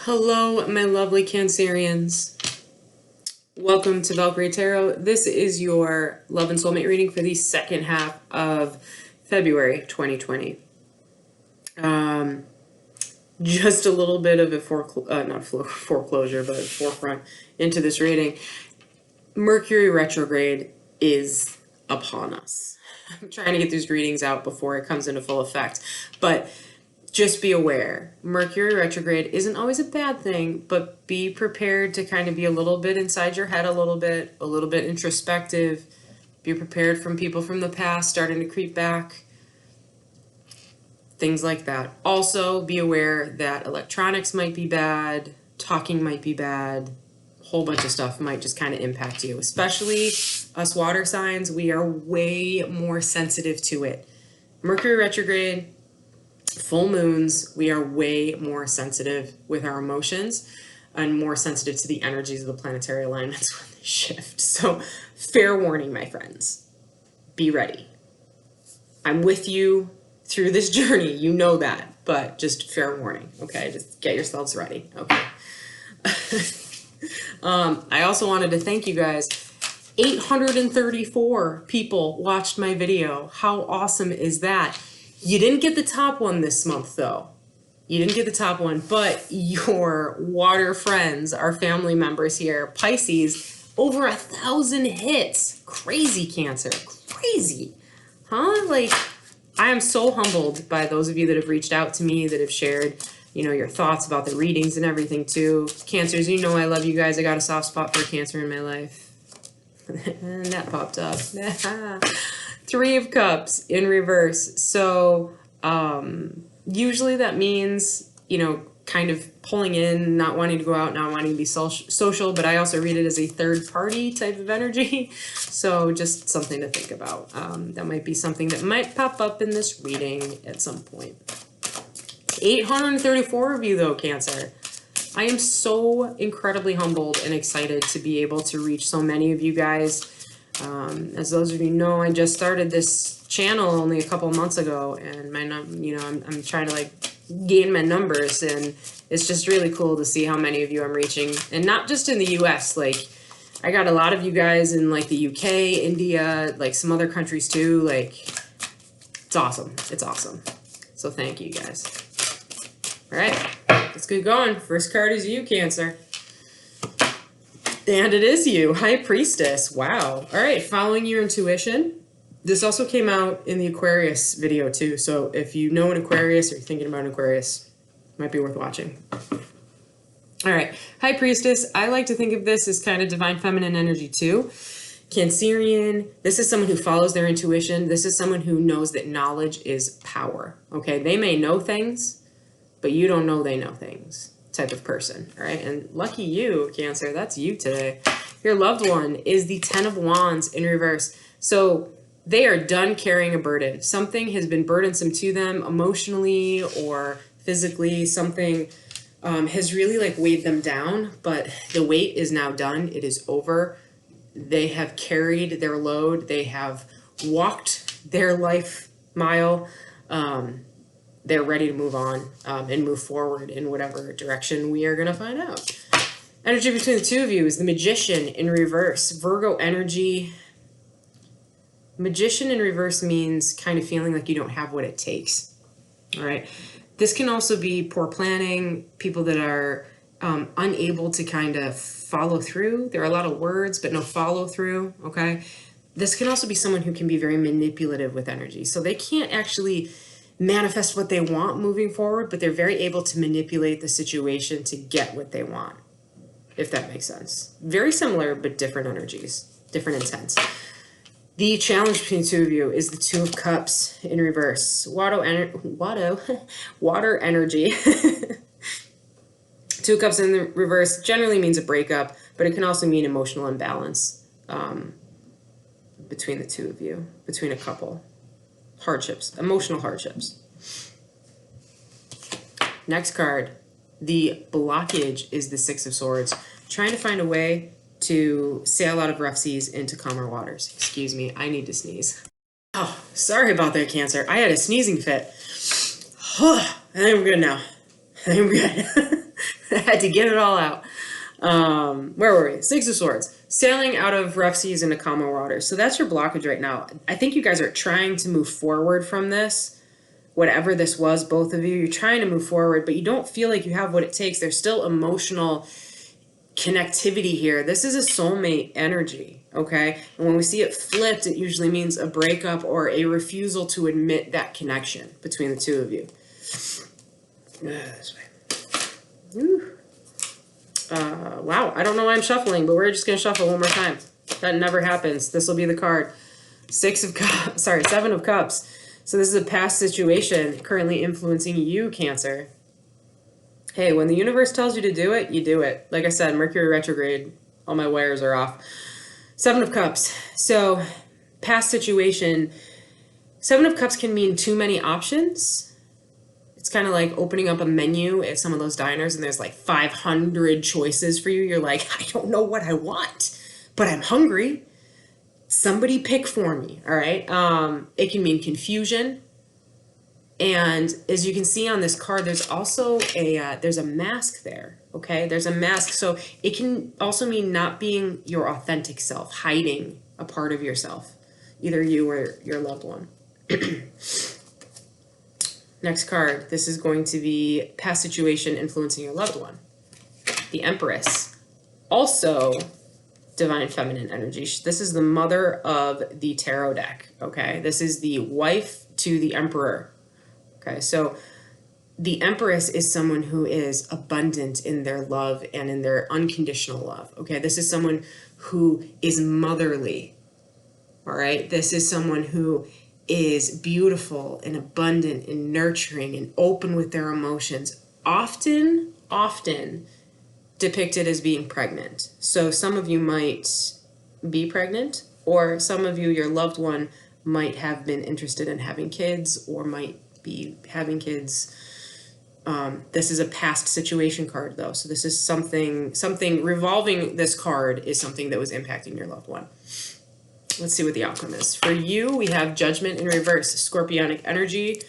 Hello, my lovely Cancerians. Welcome to Valkyrie Tarot. This is your love and soulmate reading for the second half of February 2020. Just a little bit of a foreclosure, but forefront into this reading. Mercury retrograde is upon us. I'm trying to get these readings out before it comes into full effect, but just be aware, Mercury retrograde isn't always a bad thing, but be prepared to kind of be a little bit inside your head, a little bit introspective. Be prepared from people from the past starting to creep back. Things like that. Also, be aware that electronics might be bad, talking might be bad, a whole bunch of stuff might just kind of impact you. Especially us water signs, we are way more sensitive to it. Mercury retrograde, full moons, we are way more sensitive with our emotions and more sensitive to the energies of the planetary alignments when they shift. So fair warning, my friends, be ready. I'm with you through this journey, you know that, but just fair warning, okay? Just get yourselves ready, okay? I also wanted to thank you guys. 834 people watched my video. How awesome is that? You didn't get the top one this month, though. You didn't get the top one, but your water friends, our family members here, Pisces, over 1,000 hits. Crazy, Cancer. Crazy. Huh? Like, I am so humbled by those of you that have reached out to me, that have shared, you know, your thoughts about the readings and everything, too. Cancers, you know I love you guys. I got a soft spot for Cancer in my life. And that popped up. Three of Cups in reverse. So usually that means, you know, kind of pulling in, not wanting to go out, not wanting to be social, but I also read it as a third party type of energy. So just something to think about. That might be something that might pop up in this reading at some point. 834 of you though, Cancer. I am so incredibly humbled and excited to be able to reach so many of you guys. As those of you know, I just started this channel only a couple months ago, and I'm trying to like gain my numbers, and it's just really cool to see how many of you I'm reaching, and not just in the US. Like, I got a lot of you guys in like the UK, India, like some other countries too. Like, it's awesome. It's awesome. So thank you guys. All right, let's get going. First card is you, Cancer. And it is you, High Priestess. Wow. All right, following your intuition. This also came out in the Aquarius video too. So if you know an Aquarius or you're thinking about an Aquarius, it might be worth watching. All right, High Priestess. I like to think of this as kind of divine feminine energy too. Cancerian. This is someone who follows their intuition. This is someone who knows that knowledge is power. Okay, they may know things, but you don't know they know things. Type of person, all right? And lucky you, Cancer, that's you today. Your loved one is the 10 of Wands in reverse. So they are done carrying a burden. Something has been burdensome to them emotionally or physically. Something has really like weighed them down, but the weight is now done. It is over. They have carried their load. They have walked their life mile. They're ready to move on and move forward in whatever direction we are going to find out. Energy between the two of you is the Magician in reverse. Virgo energy. Magician in reverse means kind of feeling like you don't have what it takes. All right. This can also be poor planning, people that are unable to kind of follow through. There are a lot of words, but no follow through. Okay. This can also be someone who can be very manipulative with energy. So they can't actually manifest what they want moving forward, but they're very able to manipulate the situation to get what they want, if that makes sense. Very similar, but different energies, different intents. The challenge between the two of you is the Two of Cups in reverse. Water energy. Two of Cups in the reverse generally means a breakup, but it can also mean emotional imbalance between the two of you, between a couple. Hardships, emotional hardships. Next card, the blockage is the Six of Swords. Trying to find a way to sail out of rough seas into calmer waters. Excuse me, I need to sneeze. Oh, sorry about that, Cancer. I had a sneezing fit. I think I'm good now. I think I'm good. I had to get it all out. Where were we? Six of Swords. Sailing out of rough seas into calmer waters. So that's your blockage right now. I think you guys are trying to move forward from this. Whatever this was, both of you, you're trying to move forward, but you don't feel like you have what it takes. There's still emotional connectivity here. This is a soulmate energy, okay? And when we see it flipped, it usually means a breakup or a refusal to admit that connection between the two of you. This way. Woo. Wow, I don't know why I'm shuffling, but we're just going to shuffle one more time. That never happens. This will be the card. Seven of Cups. So this is a past situation currently influencing you, Cancer. Hey, when the universe tells you to do it, you do it. Like I said, Mercury retrograde, all my wires are off. Seven of Cups. So past situation. Seven of Cups can mean too many options. It's kind of like opening up a menu at some of those diners and there's like 500 choices for you. You're like, I don't know what I want, but I'm hungry. Somebody pick for me, all right? It can mean confusion. And as you can see on this card, there's also there's a mask there, okay? There's a mask. So it can also mean not being your authentic self, hiding a part of yourself, either you or your loved one. Next card, this is going to be past situation influencing your loved one. The Empress. Also, divine feminine energy. This is the mother of the tarot deck, okay? This is the wife to the Emperor, okay? So the Empress is someone who is abundant in their love and in their unconditional love, okay? This is someone who is motherly, all right? This is someone who is beautiful and abundant and nurturing and open with their emotions, often depicted as being pregnant. So some of you might be pregnant, or some of you, your loved one, might have been interested in having kids or might be having kids. This is a past situation card though. So this is something revolving this card is something that was impacting your loved one. Let's see what the outcome is. For you, we have Judgment in reverse, Scorpionic energy.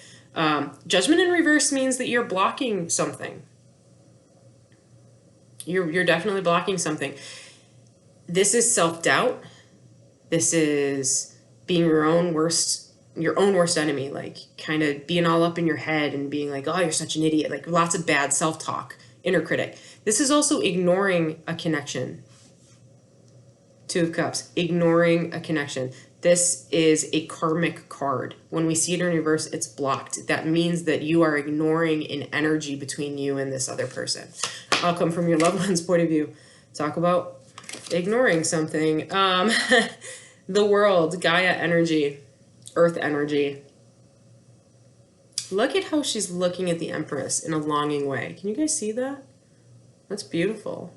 Judgment in reverse means that you're blocking something. You're definitely blocking something. This is self-doubt. This is being your own worst enemy, like kind of being all up in your head and being like, oh, you're such an idiot, like lots of bad self-talk, inner critic. This is also ignoring a connection. Two of Cups, ignoring a connection. This is a karmic card. When we see it in reverse, it's blocked. That means that you are ignoring an energy between you and this other person. I'll come from your loved one's point of view. Talk about ignoring something. The world, Gaia energy, earth energy. Look at how she's looking at the Empress in a longing way. Can you guys see that? That's beautiful.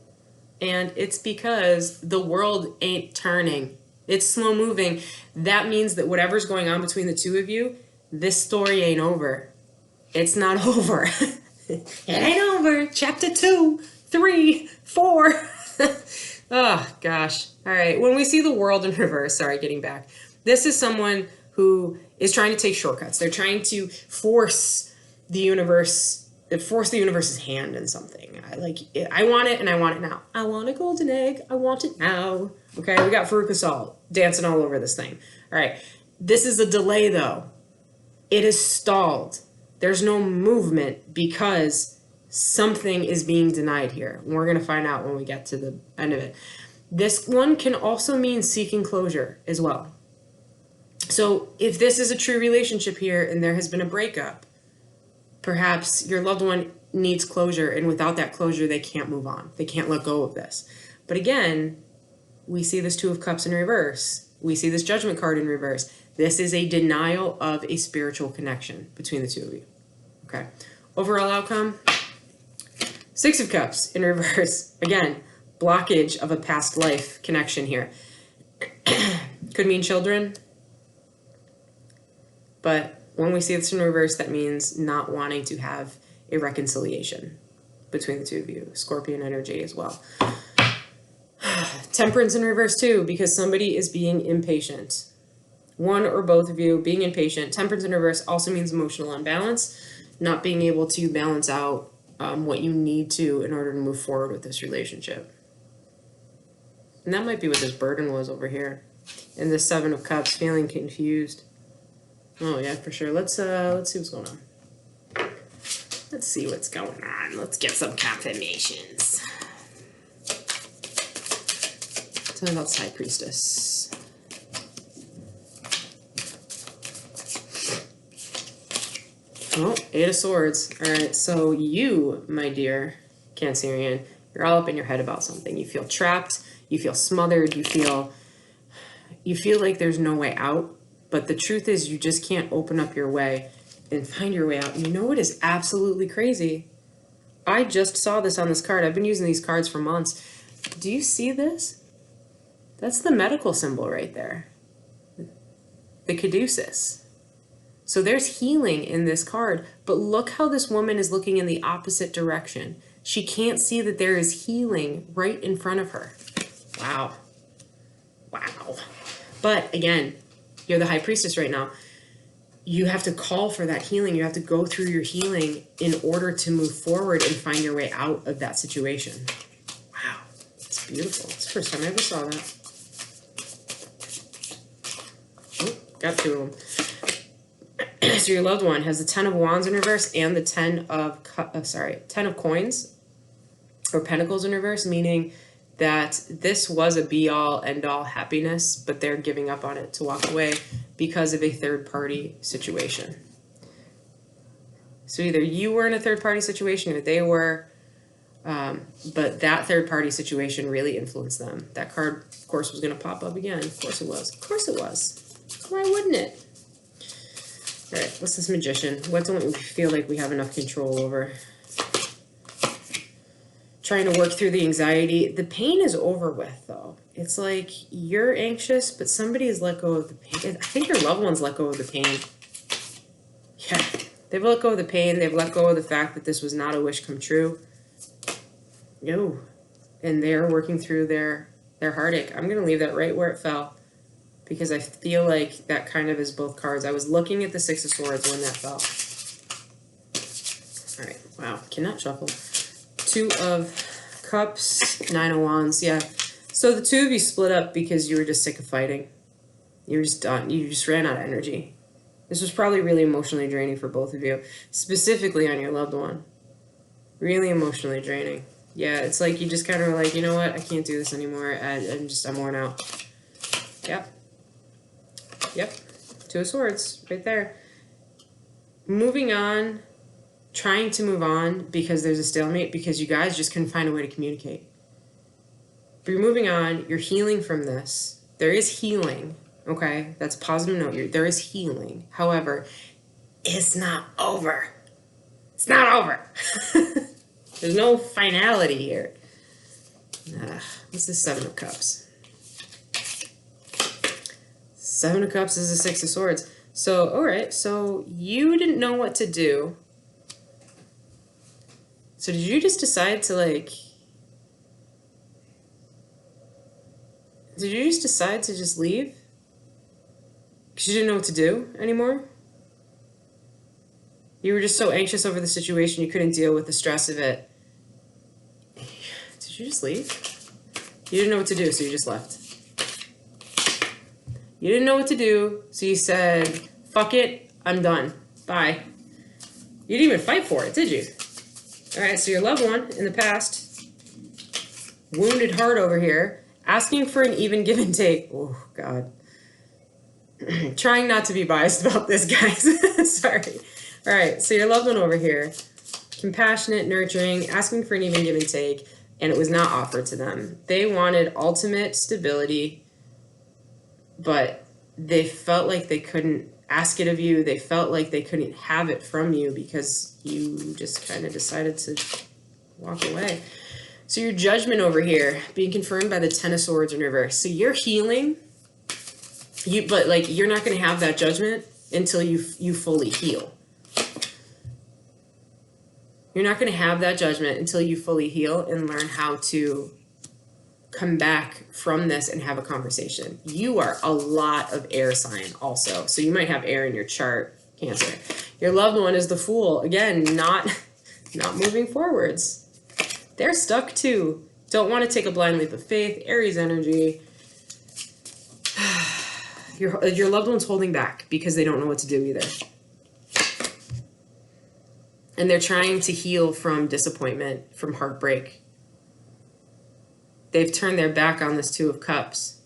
And it's because the world ain't turning. It's slow moving. That means that whatever's going on between the two of you, this story ain't over. It's not over. It ain't over. Chapter 2, 3, 4. Oh, gosh. All right. When we see the world in reverse, sorry, getting back. This is someone who is trying to take shortcuts. They're trying to force the universe's hand in something. I want it and I want it now. I want a golden egg. I want it now. Okay, we got Veruca Salt dancing all over this thing. All right, this is a delay though. It is stalled. There's no movement because something is being denied here. We're going to find out when we get to the end of it. This one can also mean seeking closure as well. So if this is a true relationship here and there has been a breakup, perhaps your loved one needs closure, and without that closure, they can't move on. They can't let go of this. But again, we see this Two of Cups in reverse. We see this Judgment card in reverse. This is a denial of a spiritual connection between the two of you. Okay. Overall outcome, Six of Cups in reverse. Again, blockage of a past life connection here. Could mean children. But when we see this in reverse, that means not wanting to have a reconciliation between the two of you. Scorpion energy as well. Temperance in reverse too, because somebody is being impatient. One or both of you being impatient. Temperance in reverse also means emotional unbalance, not being able to balance out what you need to in order to move forward with this relationship. And that might be what this burden was over here. And the Seven of Cups, feeling confused. Oh yeah, for sure. Let's see what's going on. Let's see what's going on. Let's get some confirmations. Tell me about this High Priestess. Oh, Eight of Swords. All right, so you, my dear Cancerian, you're all up in your head about something. You feel trapped. You feel smothered. You feel like there's no way out. But the truth is, you just can't open up your way and find your way out. And you know what is absolutely crazy? I just saw this on this card. I've been using these cards for months. Do you see this? That's the medical symbol right there. The caduceus. So there's healing in this card, but look how this woman is looking in the opposite direction. She can't see that there is healing right in front of her. Wow. Wow. But again, you're the High Priestess right now. You have to call for that healing. You have to go through your healing in order to move forward and find your way out of that situation. Wow. It's beautiful. It's the first time I ever saw that. Oh, got two of them. So your loved one has the 10 of Wands in reverse and the 10 of Coins or Pentacles in reverse, meaning that this was a be-all, end-all happiness, but they're giving up on it to walk away because of a third-party situation. So either you were in a third-party situation or they were, but that third-party situation really influenced them. That card, of course, was going to pop up again. Of course it was. Of course it was. Why wouldn't it? All right, what's this Magician? What don't we feel like we have enough control over? Trying to work through the anxiety. The pain is over with, though. It's like you're anxious, but somebody has let go of the pain. I think your loved ones let go of the pain. Yeah, they've let go of the pain. They've let go of the fact that this was not a wish come true. No. And they're working through their heartache. I'm going to leave that right where it fell, because I feel like that kind of is both cards. I was looking at the Six of Swords when that fell. All right. Wow. Cannot shuffle. Two of Cups, Nine of Wands. Yeah. So the two of you split up because you were just sick of fighting. You were just done. You just ran out of energy. This was probably really emotionally draining for both of you, specifically on your loved one. Really emotionally draining. Yeah. It's like you just kind of were like, you know what? I can't do this anymore. I'm worn out. Yep. Yep. Two of Swords right there. Moving on, trying to move on because there's a stalemate, because you guys just couldn't find a way to communicate. But you're moving on. You're healing from this. There is healing. Okay? That's a positive note. There is healing. However, it's not over. It's not over. There's no finality here. What's the Seven of Cups? Seven of Cups is a Six of Swords. So, all right. So you didn't know what to do. So did you just decide to Did you just decide to just leave? Because you didn't know what to do anymore? You were just so anxious over the situation, you couldn't deal with the stress of it. Did you just leave? You didn't know what to do, so you just left. You didn't know what to do, so you said, fuck it, I'm done. Bye. You didn't even fight for it, did you? All right, so your loved one in the past, wounded heart over here, asking for an even give and take. Oh, God. Trying not to be biased about this, guys. Sorry. All right, so your loved one over here, compassionate, nurturing, asking for an even give and take, and it was not offered to them. They wanted ultimate stability, but they felt like they couldn't ask it of you. They felt like they couldn't have it from you because you just kind of decided to walk away. So your judgment over here being confirmed by the Ten of Swords in reverse. So you're healing, but you're not going to have that judgment until you fully heal. You're not going to have that judgment until you fully heal and learn how to come back from this and have a conversation. You are a lot of air sign also. So you might have air in your chart, Cancer. Your loved one is the Fool. Again, not not moving forwards. They're stuck too. Don't want to take a blind leap of faith. Aries energy. Your loved one's holding back because they don't know what to do either. And they're trying to heal from disappointment, from heartbreak. They've turned their back on this Two of Cups.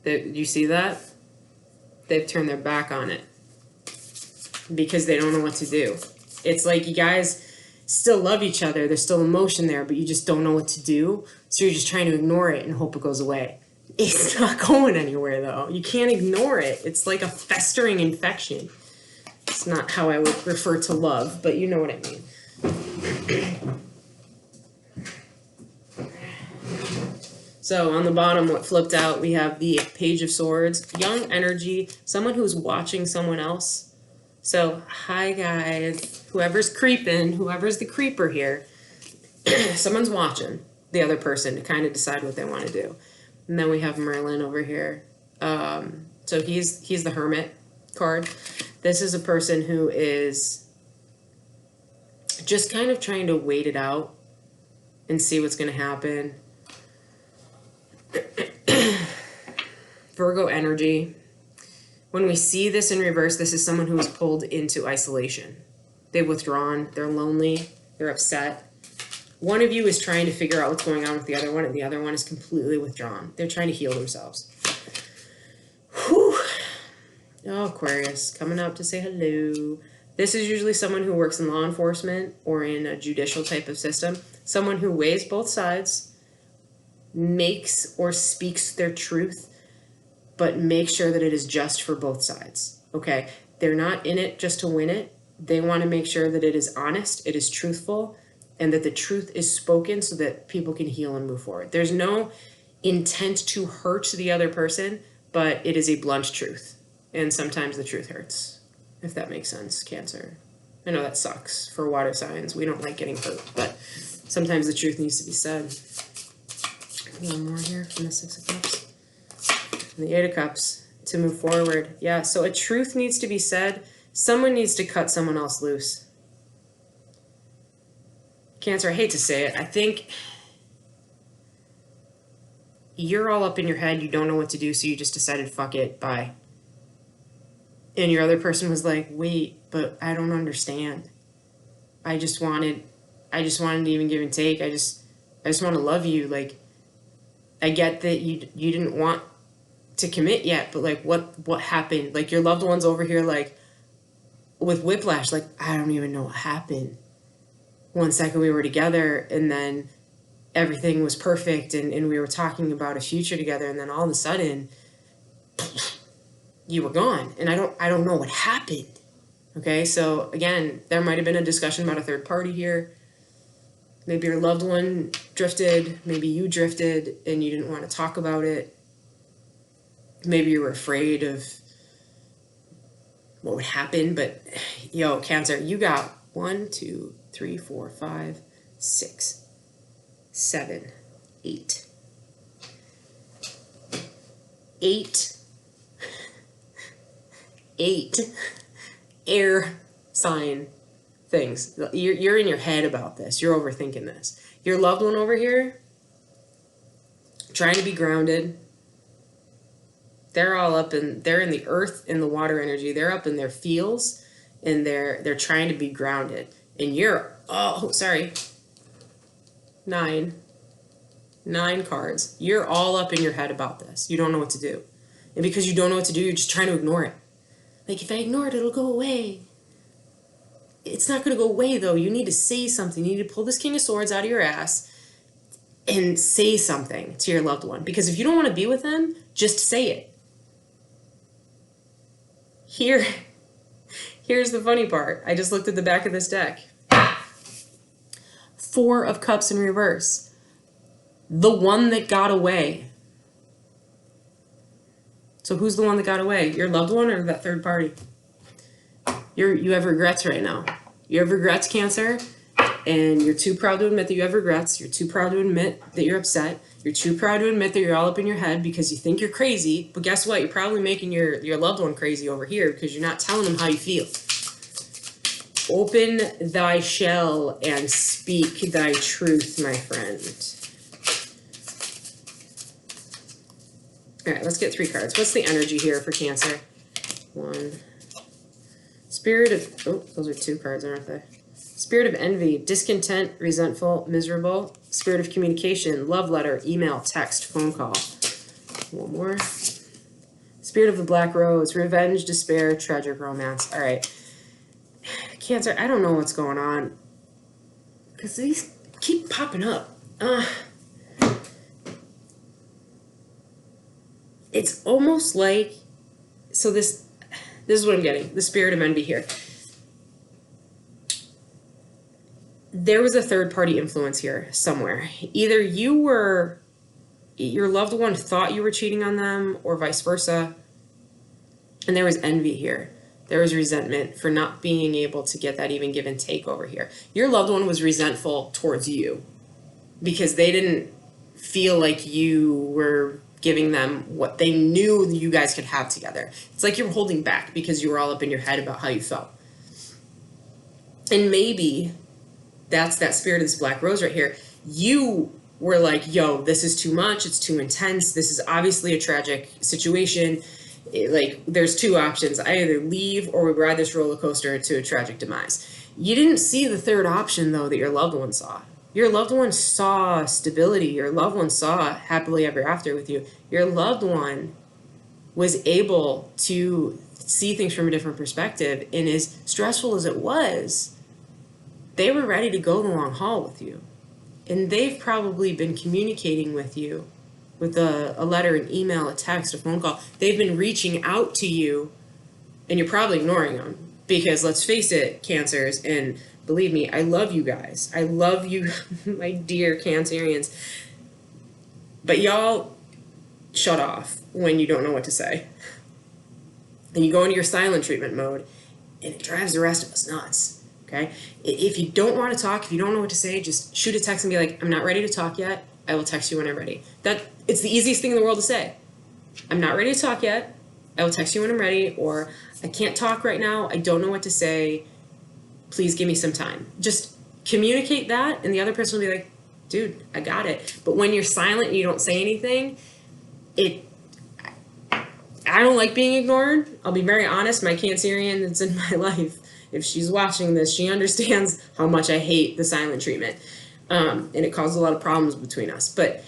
You see that? They've turned their back on it because they don't know what to do. It's like you guys still love each other. There's still emotion there, but you just don't know what to do. So you're just trying to ignore it and hope it goes away. It's not going anywhere, though. You can't ignore it. It's like a festering infection. It's not how I would refer to love, but you know what I mean. So on the bottom, what flipped out, we have the Page of Swords, young energy, someone who's watching someone else. So, hi guys, whoever's creeping, whoever's the creeper here, someone's watching the other person to kind of decide what they want to do. And then we have Merlin over here. So he's the Hermit card. This is a person who is just kind of trying to wait it out and see what's going to happen. Virgo energy. When we see this in reverse, this is someone who is pulled into isolation. They've withdrawn, they're lonely, they're upset. One of you is trying to figure out what's going on with the other one, and the other one is completely withdrawn. They're trying to heal themselves. Whew. Oh, Aquarius, coming up to say hello. This is usually someone who works in law enforcement or in a judicial type of system. Someone who weighs both sides, makes or speaks their truth, but make sure that it is just for both sides. Okay? They're not in it just to win it. They want to make sure that it is honest, it is truthful, and that the truth is spoken so that people can heal and move forward. There's no intent to hurt the other person, but it is a blunt truth. And sometimes the truth hurts, if that makes sense, Cancer. I know that sucks for water signs. We don't like getting hurt, but sometimes the truth needs to be said. One more here from the Six of Cups. And the Eight of Cups to move forward. Yeah, so a truth needs to be said. Someone needs to cut someone else loose. Cancer, I hate to say it. I think you're all up in your head. You don't know what to do, so you just decided, fuck it, bye. And your other person was like, wait, but I don't understand. I just wanted to even give and take. I just want to love you. Like, I get that you didn't want to commit yet, but like what happened? Like your loved one's over here like with whiplash, like I don't even know what happened. 1 second we were together and then everything was perfect and we were talking about a future together, and then all of a sudden you were gone and I don't know what happened. Okay, so again, there might have been a discussion about a third party here. Maybe your loved one drifted, maybe you drifted and you didn't want to talk about it. Maybe you were afraid of what would happen, but yo, Cancer, you got 1, 2, 3, 4, 5, 6, 7, 8. 8 air sign things. You're in your head about this. You're overthinking this. Your loved one over here, trying to be grounded. They're in the earth, in the water energy. They're up in their feels, and they're trying to be grounded. And you're, 9 cards. You're all up in your head about this. You don't know what to do. And because you don't know what to do, you're just trying to ignore it. Like, if I ignore it, it'll go away. It's not going to go away, though. You need to say something. You need to pull this King of Swords out of your ass and say something to your loved one. Because if you don't want to be with them, just say it. Here's the funny part. I just looked at the back of this deck. 4 of Cups in reverse. The one that got away. So who's the one that got away? Your loved one or that third party? You have regrets right now. You have regrets, Cancer, and you're too proud to admit that you have regrets. You're too proud to admit that you're upset. You're too proud to admit that you're all up in your head because you think you're crazy. But guess what? You're probably making your loved one crazy over here because you're not telling them how you feel. Open thy shell and speak thy truth, my friend. All right, let's get 3 cards. What's the energy here for Cancer? 1. Spirit of, oh, those are 2 cards, aren't they? Spirit of envy, discontent, resentful, miserable. Spirit of communication, love letter, email, text, phone call. 1 more. Spirit of the black rose, revenge, despair, tragic romance. All right. Cancer, I don't know what's going on, because these keep popping up. It's almost like, so this is what I'm getting, the spirit of envy here. There was a third-party influence here somewhere. Either your loved one thought you were cheating on them, or vice versa, and there was envy here. There was resentment for not being able to get that even give and take over here. Your loved one was resentful towards you because they didn't feel like you were giving them what they knew you guys could have together. It's like you were holding back because you were all up in your head about how you felt. And maybe that's that spirit of this black rose right here. You were like, yo, this is too much. It's too intense. This is obviously a tragic situation. Like, there's 2 options. I either leave or we ride this roller coaster to a tragic demise. You didn't see the third option, though, that your loved one saw. Your loved one saw stability. Your loved one saw happily ever after with you. Your loved one was able to see things from a different perspective. And as stressful as it was, they were ready to go the long haul with you. And they've probably been communicating with you with a letter, an email, a text, a phone call. They've been reaching out to you, and you're probably ignoring them. Because let's face it, Cancers, and believe me, I love you guys. I love you, my dear Cancerians. But y'all shut off when you don't know what to say. And you go into your silent treatment mode, and it drives the rest of us nuts. Okay? If you don't want to talk, if you don't know what to say, just shoot a text and be like, I'm not ready to talk yet. I will text you when I'm ready. It's the easiest thing in the world to say. I'm not ready to talk yet. I will text you when I'm ready. Or I can't talk right now. I don't know what to say. Please give me some time. Just communicate that, and the other person will be like, dude, I got it. But when you're silent and you don't say anything, I don't like being ignored. I'll be very honest. My Cancerian that's in my life, if she's watching this, she understands how much I hate the silent treatment. And it caused a lot of problems between us. But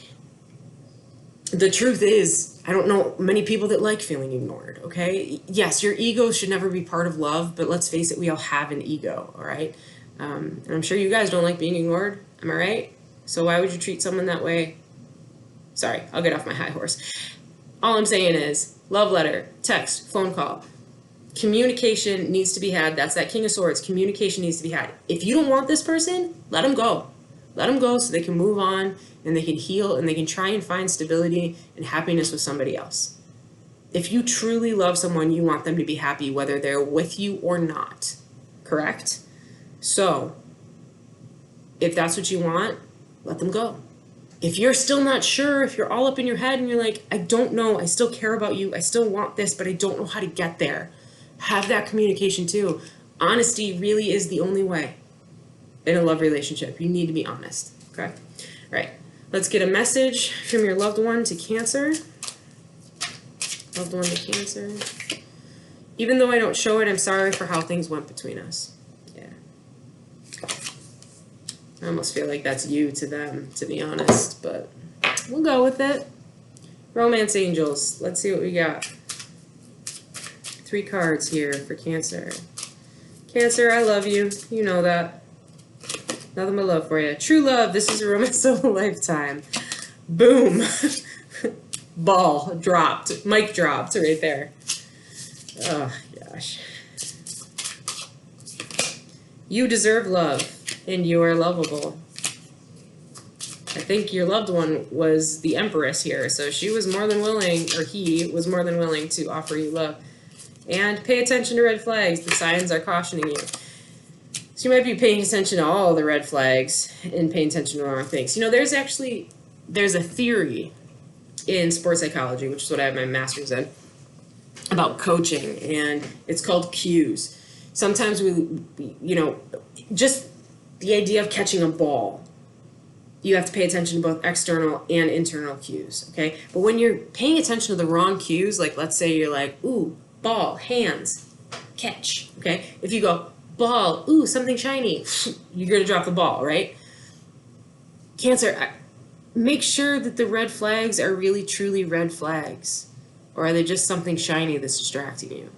the truth is, I don't know many people that like feeling ignored, okay? Yes, your ego should never be part of love, but let's face it, we all have an ego, all right? And I'm sure you guys don't like being ignored, am I right? So why would you treat someone that way? Sorry, I'll get off my high horse. All I'm saying is, love letter, text, phone call. Communication needs to be had. That's that King of Swords. Communication needs to be had. If you don't want this person, let them go. Let them go so they can move on and they can heal and they can try and find stability and happiness with somebody else. If you truly love someone, you want them to be happy whether they're with you or not. Correct? So, if that's what you want, let them go. If you're still not sure, if you're all up in your head and you're like, I don't know, I still care about you, I still want this, but I don't know how to get there, have that communication too. Honesty really is the only way in a love relationship. You need to be honest, okay? All right, let's get a message from your loved one to Cancer. Loved one to Cancer. Even though I don't show it, I'm sorry for how things went between us. Yeah. I almost feel like that's you to them, to be honest, but we'll go with it. Romance Angels. Let's see what we got. 3 cards here for Cancer. Cancer, I love you. You know that. Nothing but love for you. True love. This is a romance of a lifetime. Boom. Ball dropped. Mic dropped right there. Oh, gosh. You deserve love, and you are lovable. I think your loved one was the Empress here, so she was more than willing, or he was more than willing to offer you love. And pay attention to red flags. The signs are cautioning you. So you might be paying attention to all the red flags and paying attention to the wrong things. You know, there's a theory in sports psychology, which is what I have my master's in, about coaching, and it's called cues. Sometimes just the idea of catching a ball. You have to pay attention to both external and internal cues, okay? But when you're paying attention to the wrong cues, like let's say you're like, ooh, ball, hands, catch, okay? If you go, ball, ooh, something shiny, you're going to drop the ball, right? Cancer, make sure that the red flags are really truly red flags. Or are they just something shiny that's distracting you?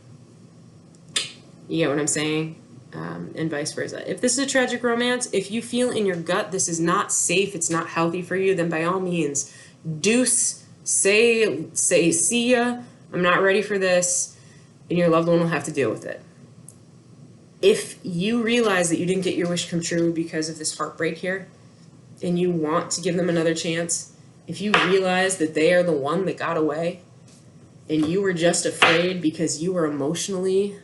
You get what I'm saying? And vice versa. If this is a tragic romance, if you feel in your gut this is not safe, it's not healthy for you, then by all means, deuce, say see ya, I'm not ready for this, and your loved one will have to deal with it. If you realize that you didn't get your wish come true because of this heartbreak here, and you want to give them another chance, if you realize that they are the one that got away, and you were just afraid because you were emotionally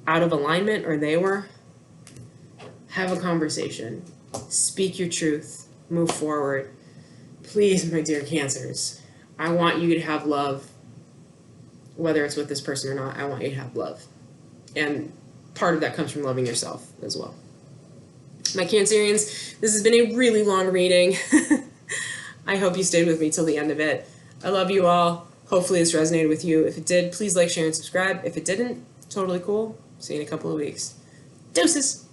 out of alignment, or they were, have a conversation. Speak your truth. Move forward. Please, my dear Cancers, I want you to have love. Whether it's with this person or not, I want you to have love. And part of that comes from loving yourself as well. My Cancerians, this has been a really long reading. I hope you stayed with me till the end of it. I love you all. Hopefully this resonated with you. If it did, please like, share, and subscribe. If it didn't, totally cool. See you in a couple of weeks. Deuces!